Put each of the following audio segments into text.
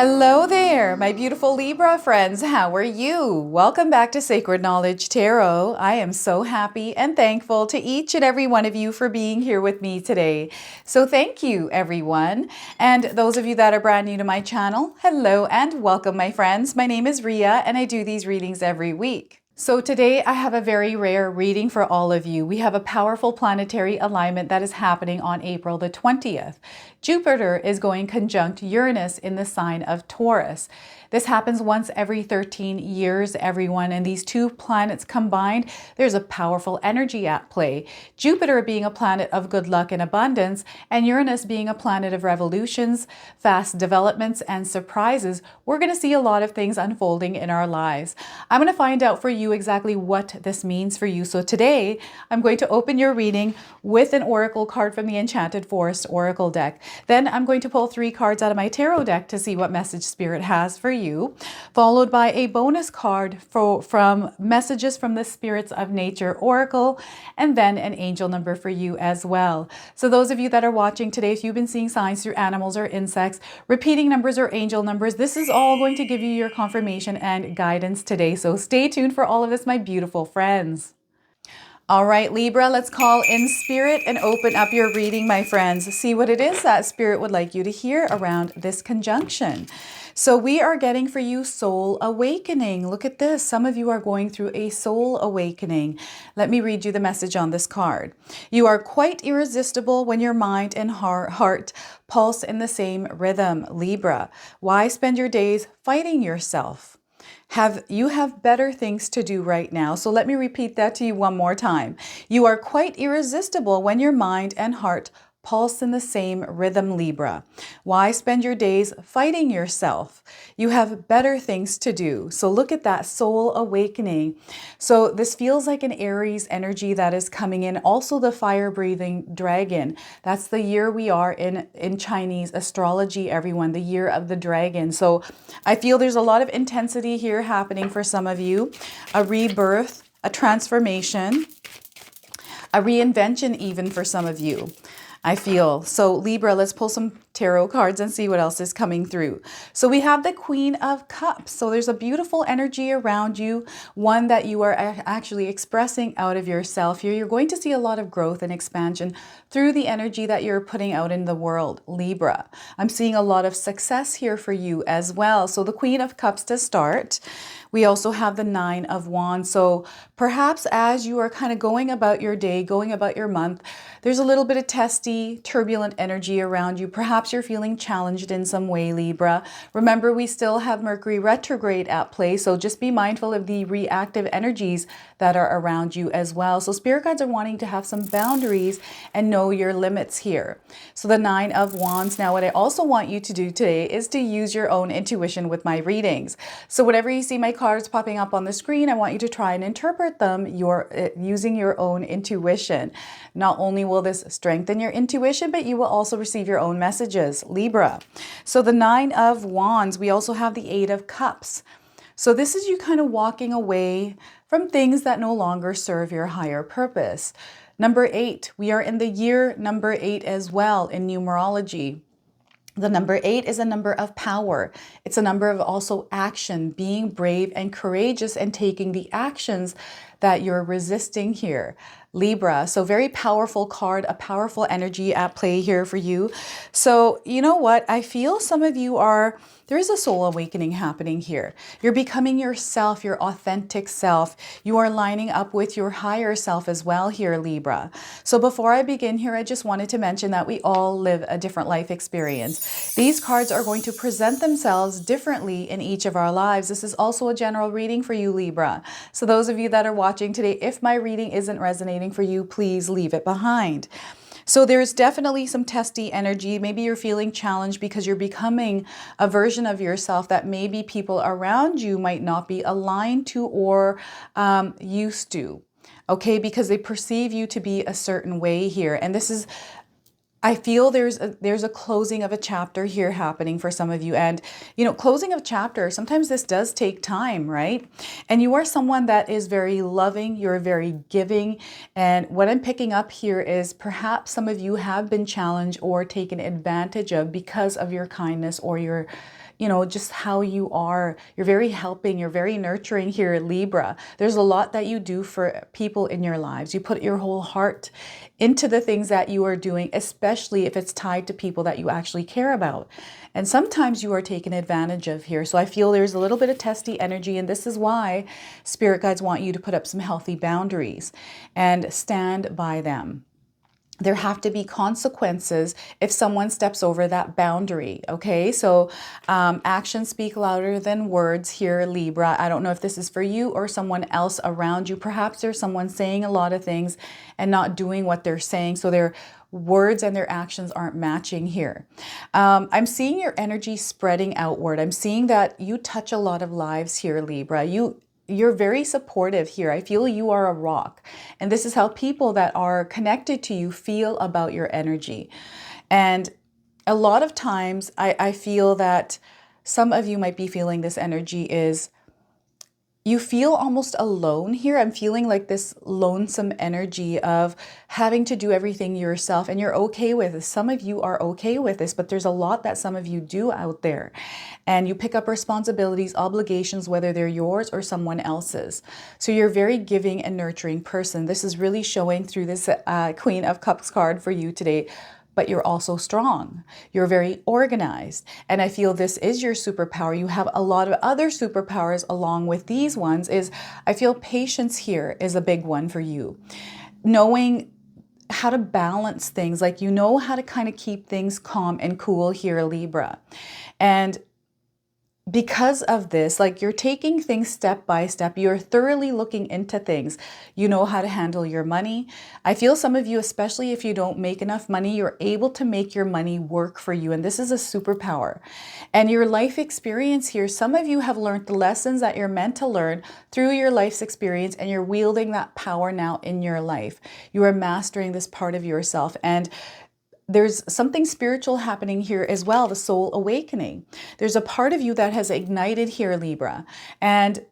Hello there, my beautiful Libra friends. How are you? Welcome back to Sacred Knowledge Tarot. I am so happy and thankful to each and every one of you for being here with me today. So thank you, everyone. And those of you that are brand new to my channel, hello and welcome, my friends. My name is Ria and I do these readings every week. So today I have a very rare reading for all of you. We have a powerful planetary alignment that is happening on April the 20th. Jupiter is going conjunct Uranus in the sign of Taurus. This happens once every 13 years, everyone, and these two planets combined, there's a powerful energy at play. Jupiter being a planet of good luck and abundance, and Uranus being a planet of revolutions, fast developments, and surprises. We're going to see a lot of things unfolding in our lives. I'm going to find out for you exactly what this means for you. So today, I'm going to open your reading with an oracle card from the Enchanted Forest Oracle deck. Then I'm going to pull 3 cards out of my tarot deck to see what message Spirit has for you, followed by a bonus card from Messages from the Spirits of Nature Oracle, and then an angel number for you as well. So those of you that are watching today, if you've been seeing signs through animals or insects, repeating numbers or angel numbers, this is all going to give you your confirmation and guidance today. So stay tuned for all of this, my beautiful friends. All right, Libra, let's call in Spirit and open up your reading, my friends. See what it is that Spirit would like you to hear around this conjunction. So we are getting for you soul awakening. Look at this. Some of you are going through a soul awakening. Let me read you the message on this card. You are quite irresistible when your mind and heart pulse in the same rhythm, Libra. Why spend your days fighting yourself? You have better things to do right now. So let me repeat that to you one more time. You are quite irresistible when your mind and heart pulse in the same rhythm, Libra. Why spend your days fighting yourself? You have better things to do. So look at that soul awakening. So this feels like an Aries energy that is coming in. Also the fire-breathing dragon. That's the year we are in Chinese astrology, everyone, the year of the dragon. So I feel there's a lot of intensity here happening for some of you. A rebirth, a transformation, a reinvention even for some of you. I feel. So Libra, let's pull some tarot cards and see what else is coming through. So we have the Queen of Cups. So there's a beautiful energy around you, one that you are actually expressing out of yourself here. You're going to see a lot of growth and expansion through the energy that you're putting out in the world, Libra. I'm seeing a lot of success here for you as well. So the Queen of Cups to start. We also have the 9 of Wands. So perhaps as you are kind of going about your day, going about your month, there's a little bit of testy, turbulent energy around you. Perhaps you're feeling challenged in some way, Libra. Remember, we still have Mercury retrograde at play, so just be mindful of the reactive energies that are around you as well. So Spirit guides are wanting to have some boundaries and know your limits here. So the 9 of Wands. Now, what I also want you to do today is to use your own intuition with my readings. So whenever you see my cards popping up on the screen, I want you to try and interpret them using your own intuition. Not only will this strengthen your intuition, but you will also receive your own messages, Libra. So the 9 of Wands, we also have the 8 of Cups. So this is you kind of walking away from things that no longer serve your higher purpose. Number 8, we are in the year number 8 as well in numerology. The number 8 is a number of power. It's a number of also action, being brave and courageous and taking the actions that you're resisting here, Libra. So very powerful card, a powerful energy at play here for you. So you know what? I feel some of you there is a soul awakening happening here. You're becoming yourself, your authentic self. You are lining up with your higher self as well here, Libra. So before I begin here, I just wanted to mention that we all live a different life experience. These cards are going to present themselves differently in each of our lives. This is also a general reading for you, Libra. So those of you that are watching today, if my reading isn't resonating for you, please leave it behind. So there's definitely some testy energy. Maybe you're feeling challenged because you're becoming a version of yourself that maybe people around you might not be aligned to or used to. Okay, because they perceive you to be a certain way here. And this is I feel there's a closing of a chapter here happening for some of you. And, you know, closing of chapter, sometimes this does take time, right? And you are someone that is very loving, you're very giving. And what I'm picking up here is perhaps some of you have been challenged or taken advantage of because of your kindness or your you know, just how you are. You're very helping, you're very nurturing here, Libra. There's a lot that you do for people in your lives. You put your whole heart into the things that you are doing, especially if it's tied to people that you actually care about. And sometimes you are taken advantage of here. So I feel there's a little bit of testy energy, and this is why spirit guides want you to put up some healthy boundaries and stand by them. There have to be consequences if someone steps over that boundary, okay? So actions speak louder than words here, Libra. I don't know if this is for you or someone else around you. Perhaps there's someone saying a lot of things and not doing what they're saying, so their words and their actions aren't matching here. I'm seeing your energy spreading outward. I'm seeing that you touch a lot of lives here, Libra. You're very supportive here. I feel you are a rock. And this is how people that are connected to you feel about your energy. And a lot of times I feel that some of you might be feeling this energy is you feel almost alone here. I'm feeling like this lonesome energy of having to do everything yourself, and you're okay with this. Some of you are okay with this, but there's a lot that some of you do out there. And you pick up responsibilities, obligations, whether they're yours or someone else's. So you're a very giving and nurturing person. This is really showing through this Queen of Cups card for you today. But you're also strong. You're very organized. And I feel this is your superpower. You have a lot of other superpowers along with these ones. I feel patience here is a big one for you. Knowing how to balance things, like you know how to kind of keep things calm and cool here, Libra. And because of this, like you're taking things step by step, you're thoroughly looking into things. You know how to handle your money. I feel some of you, especially if you don't make enough money, you're able to make your money work for you. And this is a superpower. And your life experience here, some of you have learned the lessons that you're meant to learn through your life's experience, and you're wielding that power now in your life. You are mastering this part of yourself. And there's something spiritual happening here as well, the soul awakening. There's a part of you that has ignited here, Libra. And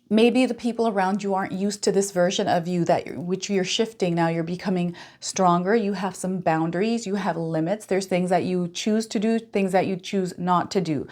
maybe the people around you aren't used to this version of you which you're shifting. Now you're becoming stronger. You have some boundaries. You have limits. There's things that you choose to do, things that you choose not to do.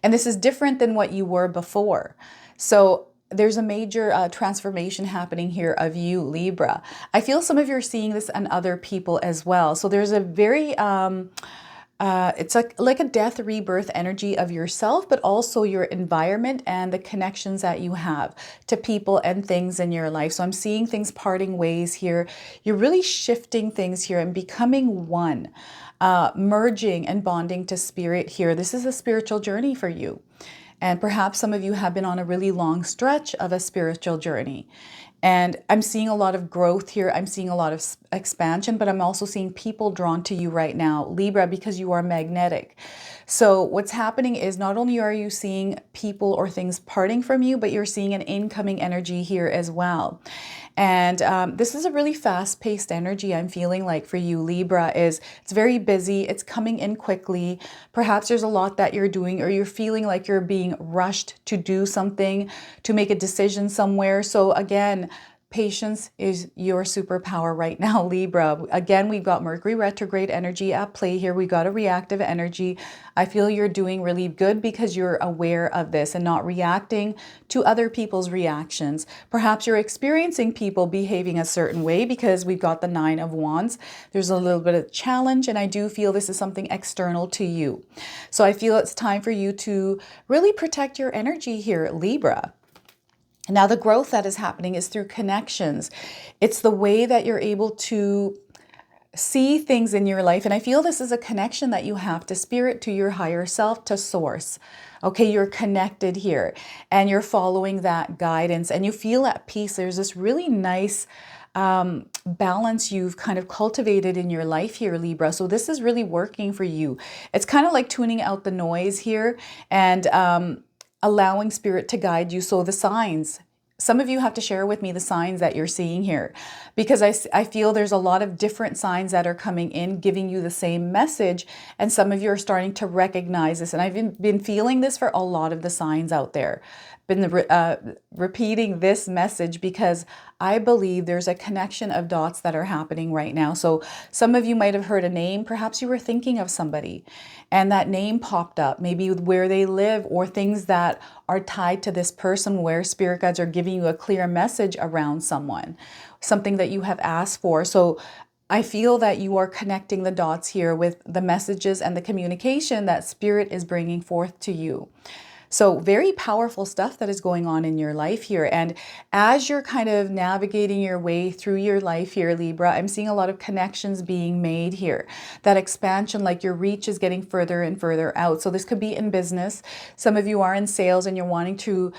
And this is different than what you were before. So there's a major transformation happening here of you, Libra. I feel some of you are seeing this in other people as well. So there's a very, it's like a death rebirth energy of yourself, but also your environment and the connections that you have to people and things in your life. So I'm seeing things parting ways here. You're really shifting things here and becoming one, merging and bonding to spirit here. This is a spiritual journey for you. And perhaps some of you have been on a really long stretch of a spiritual journey. And I'm seeing a lot of growth here. I'm seeing a lot of expansion, but I'm also seeing people drawn to you right now, Libra, because you are magnetic. So what's happening is not only are you seeing people or things parting from you, but you're seeing an incoming energy here as well. And this is a really fast-paced energy I'm feeling like for you, Libra. It's very busy. It's coming in quickly. Perhaps there's a lot that you're doing, or you're feeling like you're being rushed to do something, to make a decision somewhere. So again, patience is your superpower right now, Libra. Again, we've got Mercury retrograde energy at play here. We got a reactive energy. I feel you're doing really good because you're aware of this and not reacting to other people's reactions. Perhaps you're experiencing people behaving a certain way because we've got the Nine of Wands. There's a little bit of challenge, and I do feel this is something external to you. So I feel it's time for you to really protect your energy here, Libra. Now, the growth that is happening is through connections. It's the way that you're able to see things in your life. And I feel this is a connection that you have to spirit, to your higher self, to source. Okay, you're connected here and you're following that guidance and you feel at peace. There's this really nice balance you've kind of cultivated in your life here, Libra. So this is really working for you. It's kind of like tuning out the noise here and allowing spirit to guide you. So the signs, some of you have to share with me the signs that you're seeing here, because I feel there's a lot of different signs that are coming in, giving you the same message. And some of you are starting to recognize this. And I've been feeling this for a lot of the signs out there. Been repeating this message because I believe there's a connection of dots that are happening right now. So some of you might have heard a name. Perhaps you were thinking of somebody and that name popped up, maybe where they live or things that are tied to this person where spirit guides are giving you a clear message around someone, something that you have asked for. So I feel that you are connecting the dots here with the messages and the communication that spirit is bringing forth to you. So very powerful stuff that is going on in your life here. And as you're kind of navigating your way through your life here, Libra, I'm seeing a lot of connections being made here. That expansion, like your reach is getting further and further out. So this could be in business. Some of you are in sales and you're wanting to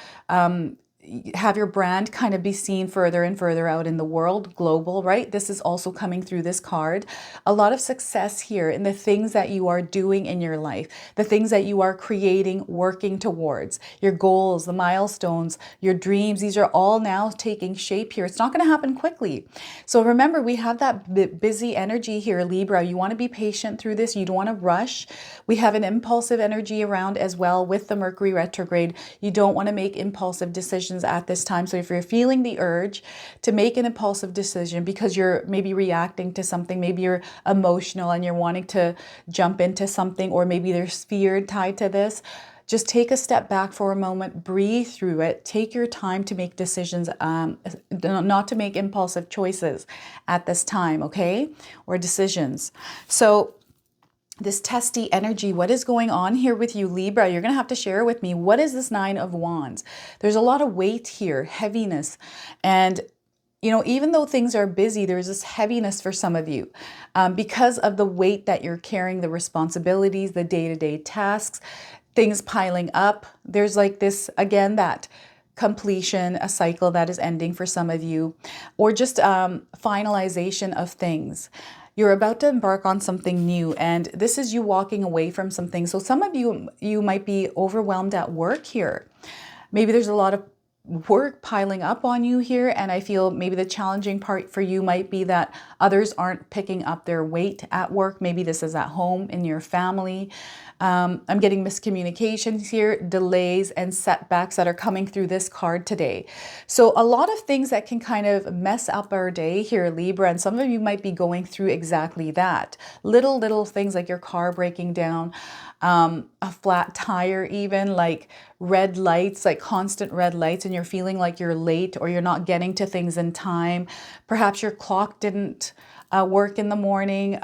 have your brand kind of be seen further and further out in the world, global, right? This is also coming through this card. A lot of success here in the things that you are doing in your life, the things that you are creating, working towards, your goals, the milestones, your dreams. These are all now taking shape here. It's not going to happen quickly. So remember, we have that busy energy here, Libra. You want to be patient through this. You don't want to rush. We have an impulsive energy around as well with the Mercury retrograde. You don't want to make impulsive decisions at this time. So if you're feeling the urge to make an impulsive decision because you're maybe reacting to something, maybe you're emotional and you're wanting to jump into something, or maybe there's fear tied to this, just take a step back for a moment, breathe through it, take your time to make decisions, not to make impulsive choices at this time, okay? Or decisions. So this testy energy, what is going on here with you, Libra? You're going to have to share with me. What is this Nine of Wands? There's a lot of weight here, heaviness. And, you know, even though things are busy, there's this heaviness for some of you because of the weight that you're carrying, the responsibilities, the day-to-day tasks, things piling up. There's like this, again, that completion, a cycle that is ending for some of you, or just finalization of things. You're about to embark on something new, and this is you walking away from something. So some of you might be overwhelmed at work here. Maybe there's a lot of work piling up on you here, and I feel maybe the challenging part for you might be that others aren't picking up their weight at work. Maybe this is at home, in your family. I'm getting miscommunications here, delays and setbacks that are coming through this card today. So a lot of things that can kind of mess up our day here, Libra, and some of you might be going through exactly that. Little things like your car breaking down, a flat tire, even like red lights, like constant red lights, and you're feeling like you're late or you're not getting to things in time. Perhaps your clock didn't work in the morning.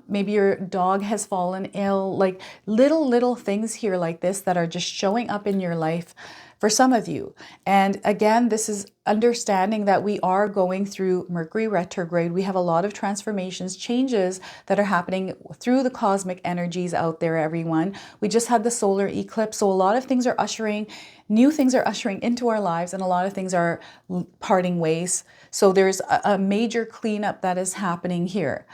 Maybe your dog has fallen ill, like little things here like this that are just showing up in your life for some of you. And again, this is understanding that we are going through Mercury retrograde. We have a lot of transformations, changes that are happening through the cosmic energies out there, everyone. We just had the solar eclipse. So a lot of things are new things are ushering into our lives, and a lot of things are parting ways. So there's a major cleanup that is happening here.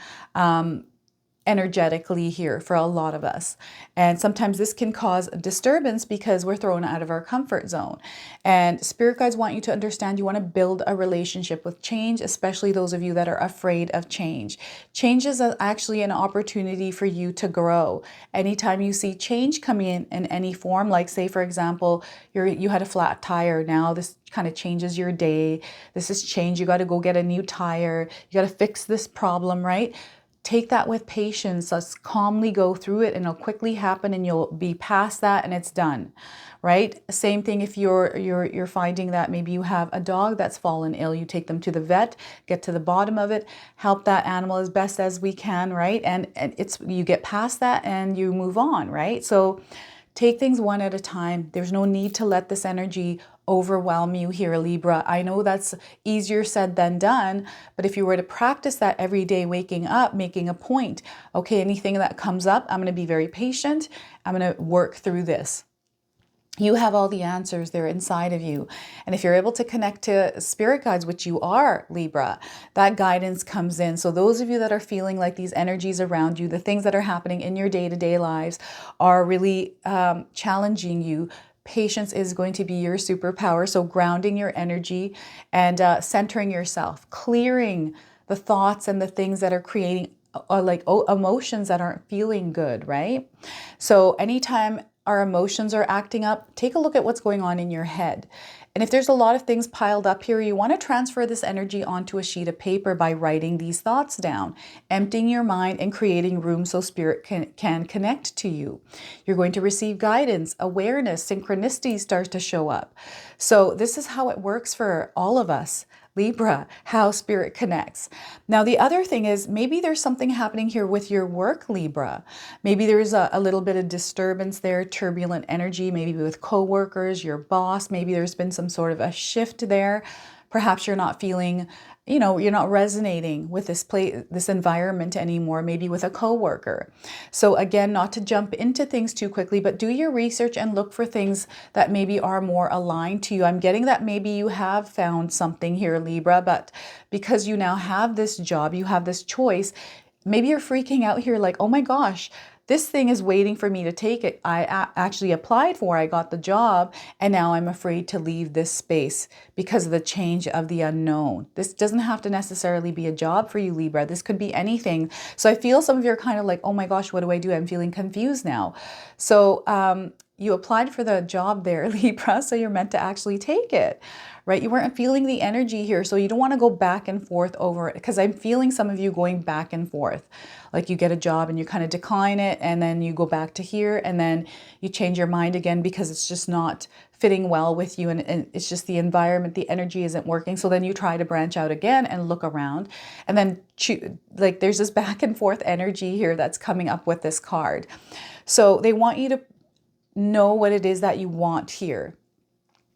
Energetically here for a lot of us. And sometimes this can cause a disturbance because we're thrown out of our comfort zone. And spirit guides want you to understand you want to build a relationship with change, especially those of you that are afraid of change. Change is actually an opportunity for you to grow. Anytime you see change coming in any form, like say, for example, you had a flat tire. Now this kind of changes your day. This is change. You got to go get a new tire. You got to fix this problem, right? Take that with patience. Let's calmly go through it, and it'll quickly happen, and you'll be past that, and it's done, right? Same thing if you're finding that maybe you have a dog that's fallen ill. You take them to the vet, get to the bottom of it, help that animal as best as we can, right? And you get past that and you move on, right? So take things one at a time. There's no need to let this energy overwhelm you here, Libra. I know that's easier said than done, but if you were to practice that every day, waking up, making a point, okay, anything that comes up, I'm going to be very patient. I'm going to work through this. You have all the answers. They're inside of you. And if you're able to connect to spirit guides, which you are, Libra, that guidance comes in. So those of you that are feeling like these energies around you, the things that are happening in your day-to-day lives are really challenging you, patience is going to be your superpower. So grounding your energy and centering yourself, clearing the thoughts and the things that are creating emotions that aren't feeling good, right? So anytime our emotions are acting up, take a look at what's going on in your head. And if there's a lot of things piled up here, you want to transfer this energy onto a sheet of paper by writing these thoughts down, emptying your mind and creating room so spirit can connect to you. You're going to receive guidance, awareness, synchronicity starts to show up. So this is how it works for all of us. Libra, how spirit connects. Now, the other thing is maybe there's something happening here with your work, Libra. Maybe there's a little bit of disturbance there, turbulent energy, maybe with coworkers, your boss. Maybe there's been some sort of a shift there. Perhaps you're not feeling, you're not resonating with this environment anymore, maybe with a coworker. So again, not to jump into things too quickly, but do your research and look for things that maybe are more aligned to you. I'm getting that maybe you have found something here, Libra, but because you now have this job, you have this choice, maybe you're freaking out here like, oh my gosh, this thing is waiting for me to take it. I actually applied for, I got the job, and now I'm afraid to leave this space because of the change of the unknown. This doesn't have to necessarily be a job for you, Libra. This could be anything. So I feel some of you are kind of like, oh my gosh, what do I do? I'm feeling confused now. So you applied for the job there, Libra, so you're meant to actually take it. Right? You weren't feeling the energy here. So you don't want to go back and forth over it, because I'm feeling some of you going back and forth. Like you get a job and you kind of decline it, and then you go back to here, and then you change your mind again because it's just not fitting well with you, and it's just the environment, the energy isn't working. So then you try to branch out again and look around, and then like there's this back and forth energy here that's coming up with this card. So they want you to know what it is that you want here.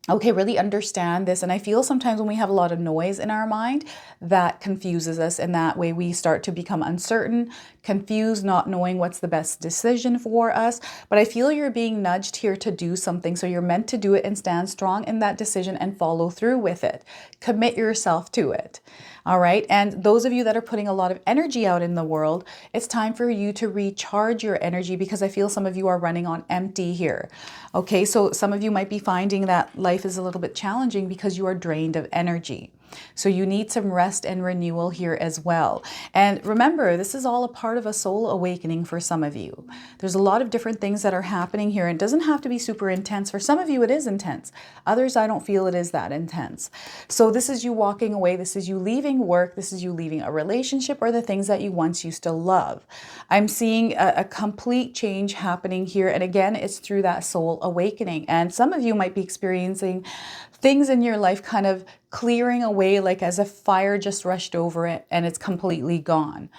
Okay, really understand this. And I feel sometimes when we have a lot of noise in our mind, that confuses us. And that way we start to become uncertain, confused, not knowing what's the best decision for us. But I feel you're being nudged here to do something. So you're meant to do it and stand strong in that decision and follow through with it. Commit yourself to it. All right. And those of you that are putting a lot of energy out in the world, it's time for you to recharge your energy, because I feel some of you are running on empty here. Okay. So some of you might be finding that life is a little bit challenging because you are drained of energy. So you need some rest and renewal here as well. And remember, this is all a part of a soul awakening for some of you. There's a lot of different things that are happening here. It doesn't have to be super intense. For some of you, it is intense. Others, I don't feel it is that intense. So this is you walking away. This is you leaving work. This is you leaving a relationship or the things that you once used to love. I'm seeing a complete change happening here. And again, it's through that soul awakening. And some of you might be experiencing things in your life kind of clearing away, like as if fire just rushed over it and it's completely gone.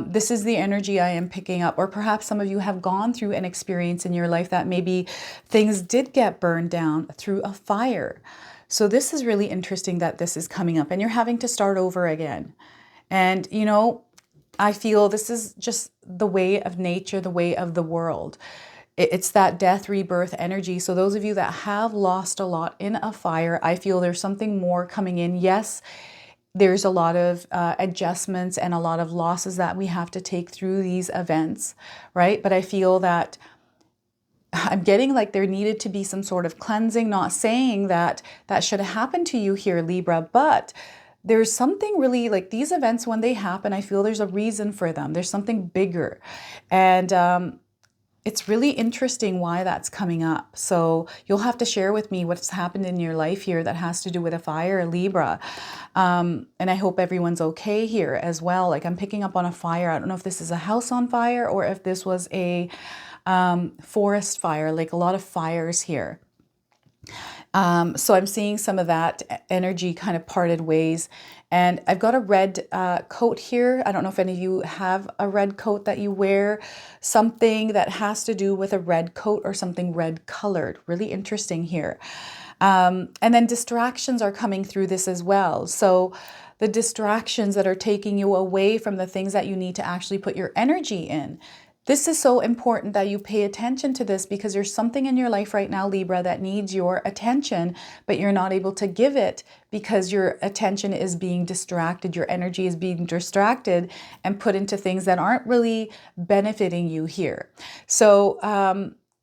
This is the energy I am picking up. Or perhaps some of you have gone through an experience in your life that maybe things did get burned down through a fire. So this is really interesting that this is coming up and you're having to start over again. And, I feel this is just the way of nature, the way of the world. It's that death, rebirth energy. So those of you that have lost a lot in a fire, I feel there's something more coming in. Yes, there's a lot of adjustments and a lot of losses that we have to take through these events, right? But I feel that I'm getting like there needed to be some sort of cleansing, not saying that that should have happened to you here, Libra, but there's something really like these events, when they happen, I feel there's a reason for them. There's something bigger. And it's really interesting why that's coming up. So you'll have to share with me what's happened in your life here that has to do with a fire, Libra. And I hope everyone's okay here as well. Like I'm picking up on a fire. I don't know if this is a house on fire or if this was a forest fire, like a lot of fires here. So I'm seeing some of that energy kind of parted ways. And I've got a red coat here. I don't know if any of you have a red coat that you wear, something that has to do with a red coat or something red colored. Really interesting here. And then distractions are coming through this as well. So the distractions that are taking you away from the things that you need to actually put your energy in. This is so important that you pay attention to this, because there's something in your life right now, Libra, that needs your attention, but you're not able to give it because your attention is being distracted. Your energy is being distracted and put into things that aren't really benefiting you here. So,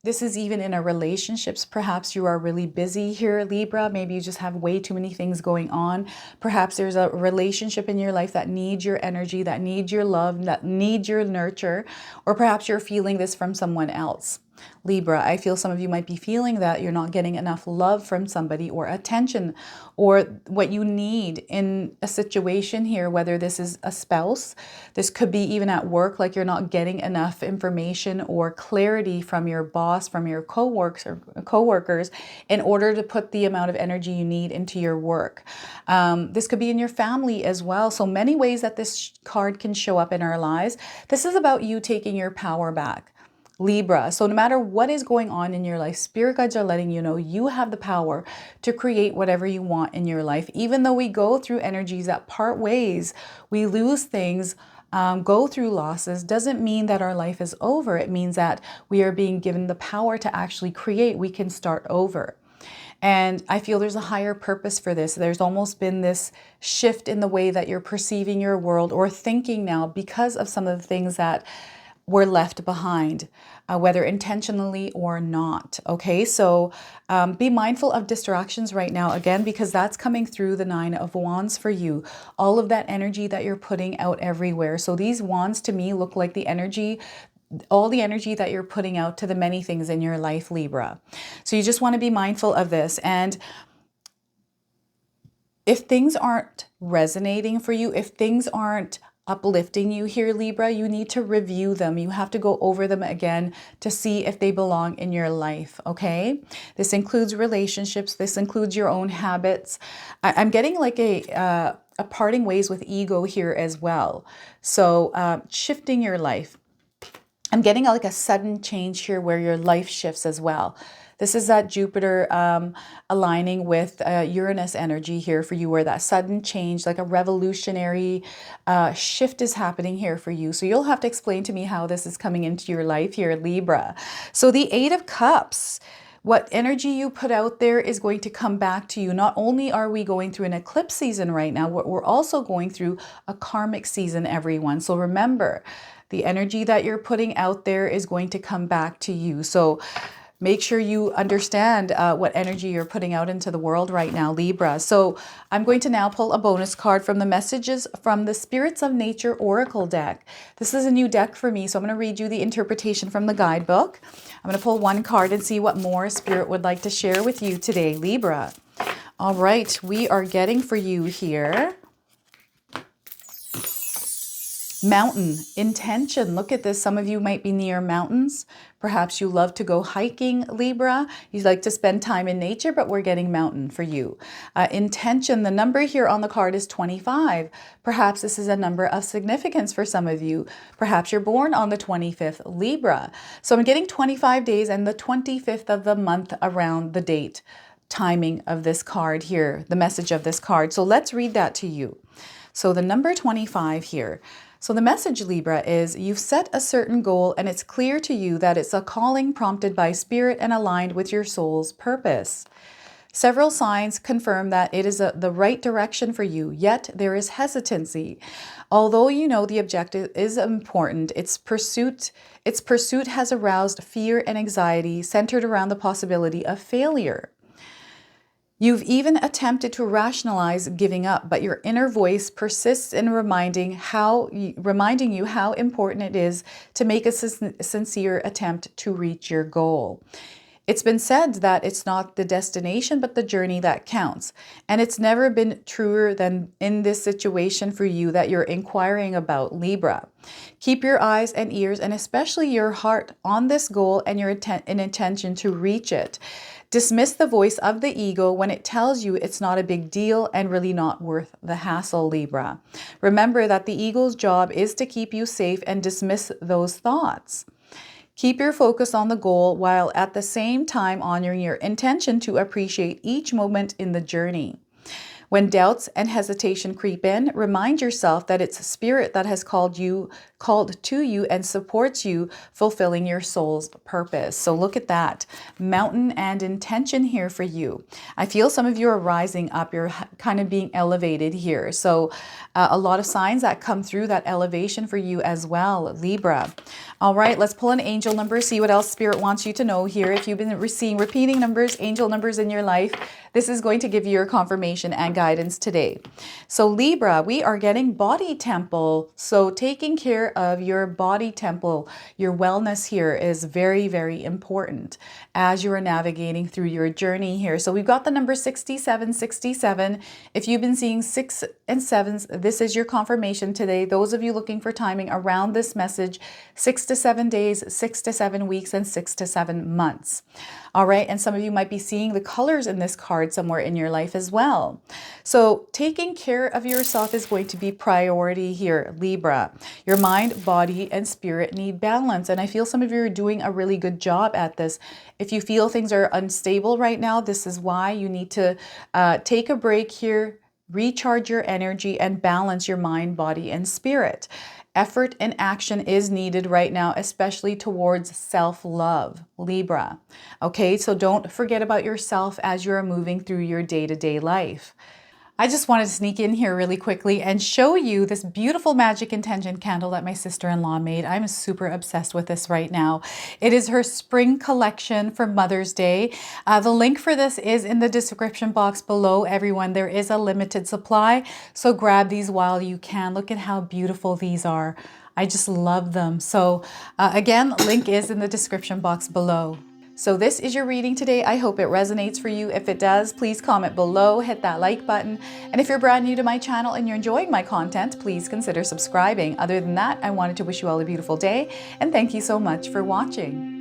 this is even in a relationships. Perhaps you are really busy here, Libra. Maybe you just have way too many things going on. Perhaps there's a relationship in your life that needs your energy, that needs your love, that needs your nurture, or perhaps you're feeling this from someone else. Libra, I feel some of you might be feeling that you're not getting enough love from somebody or attention or what you need in a situation here, whether this is a spouse, this could be even at work, like you're not getting enough information or clarity from your boss, from your coworkers in order to put the amount of energy you need into your work. This could be in your family as well. So many ways that this card can show up in our lives. This is about you taking your power back. Libra. So no matter what is going on in your life, spirit guides are letting you know you have the power to create whatever you want in your life. Even though we go through energies that part ways, we lose things, go through losses, doesn't mean that our life is over. It means that we are being given the power to actually create. We can start over. And I feel there's a higher purpose for this. There's almost been this shift in the way that you're perceiving your world or thinking now because of some of the things that were left behind, whether intentionally or not. Okay, so be mindful of distractions right now, again, because that's coming through the Nine of Wands for you. All of that energy that you're putting out everywhere. So these wands to me look like the energy, all the energy that you're putting out to the many things in your life, Libra. So you just want to be mindful of this. And if things aren't resonating for you, if things aren't uplifting you here, Libra, you need to review them. You have to go over them again to see if they belong in your life, okay? This includes relationships. This includes your own habits. I'm getting like a parting ways with ego here as well. So shifting your life. I'm getting like a sudden change here where your life shifts as well. This is that Jupiter aligning with Uranus energy here for you, where that sudden change, like a revolutionary shift is happening here for you. So you'll have to explain to me how this is coming into your life here, Libra. So the Eight of Cups, what energy you put out there is going to come back to you. Not only are we going through an eclipse season right now, we're also going through a karmic season, everyone. So remember, the energy that you're putting out there is going to come back to you. So make sure you understand what energy you're putting out into the world right now, Libra. So I'm going to now pull a bonus card from the Messages from the Spirits of Nature Oracle deck. This is a new deck for me, so I'm going to read you the interpretation from the guidebook. I'm going to pull one card and see what more Spirit would like to share with you today, Libra. All right, we are getting for you here mountain, intention. Look at this. Some of you might be near mountains. Perhaps you love to go hiking, Libra. You like to spend time in nature, but we're getting mountain for you. Intention, the number here on the card is 25. Perhaps this is a number of significance for some of you. Perhaps you're born on the 25th, Libra. So I'm getting 25 days and the 25th of the month around the date, timing of this card here, the message of this card. So let's read that to you. So the number 25 here. So the message, Libra, is you've set a certain goal and it's clear to you that it's a calling prompted by spirit and aligned with your soul's purpose. Several signs confirm that it is the right direction for you, yet there is hesitancy. Although you know the objective is important, its pursuit has aroused fear and anxiety centered around the possibility of failure. You've even attempted to rationalize giving up, but your inner voice persists in reminding you how important it is to make a sincere attempt to reach your goal. It's been said that it's not the destination, but the journey that counts. And it's never been truer than in this situation for you that you're inquiring about, Libra. Keep your eyes and ears, and especially your heart, on this goal and your intention to reach it. Dismiss the voice of the ego when it tells you it's not a big deal and really not worth the hassle, Libra. Remember that the ego's job is to keep you safe and dismiss those thoughts. Keep your focus on the goal while at the same time honoring your intention to appreciate each moment in the journey. When doubts and hesitation creep in, remind yourself that it's spirit that has called to you and supports you fulfilling your soul's purpose. So look at that. Mountain and intention here for you. I feel some of you are rising up. You're kind of being elevated here. So a lot of signs that come through that elevation for you as well, Libra. All right, let's pull an angel number, see what else Spirit wants you to know here. If you've been seeing repeating numbers, angel numbers in your life, this is going to give you your confirmation and guidance today. So Libra, we are getting body temple. So taking care care of your body temple. Your wellness here is very, very important as you are navigating through your journey here. So we've got the number 6767. If you've been seeing 6 and 7s, this is your confirmation today. Those of you looking for timing around this message, 6 to 7 days, 6 to 7 weeks, and 6 to 7 months. All right, and some of you might be seeing the colors in this card somewhere in your life as well. So taking care of yourself is going to be priority here, Libra. Your mind, body, and spirit need balance. And I feel some of you are doing a really good job at this. If you feel things are unstable right now, this is why you need to take a break here, recharge your energy, and balance your mind, body, and spirit. Effort and action is needed right now, especially towards self-love, Libra. Okay, so don't forget about yourself as you're moving through your day-to-day life. I just wanted to sneak in here really quickly and show you this beautiful magic intention candle that my sister-in-law made. I'm super obsessed with this right now. It is her spring collection for Mother's Day. The link for this is in the description box below, everyone. There is a limited supply, so grab these while you can. Look at how beautiful these are. I just love them. So again, link is in the description box below. So this is your reading today. I hope it resonates for you. If it does, please comment below, hit that like button. And if you're brand new to my channel and you're enjoying my content, please consider subscribing. Other than that, I wanted to wish you all a beautiful day and thank you so much for watching.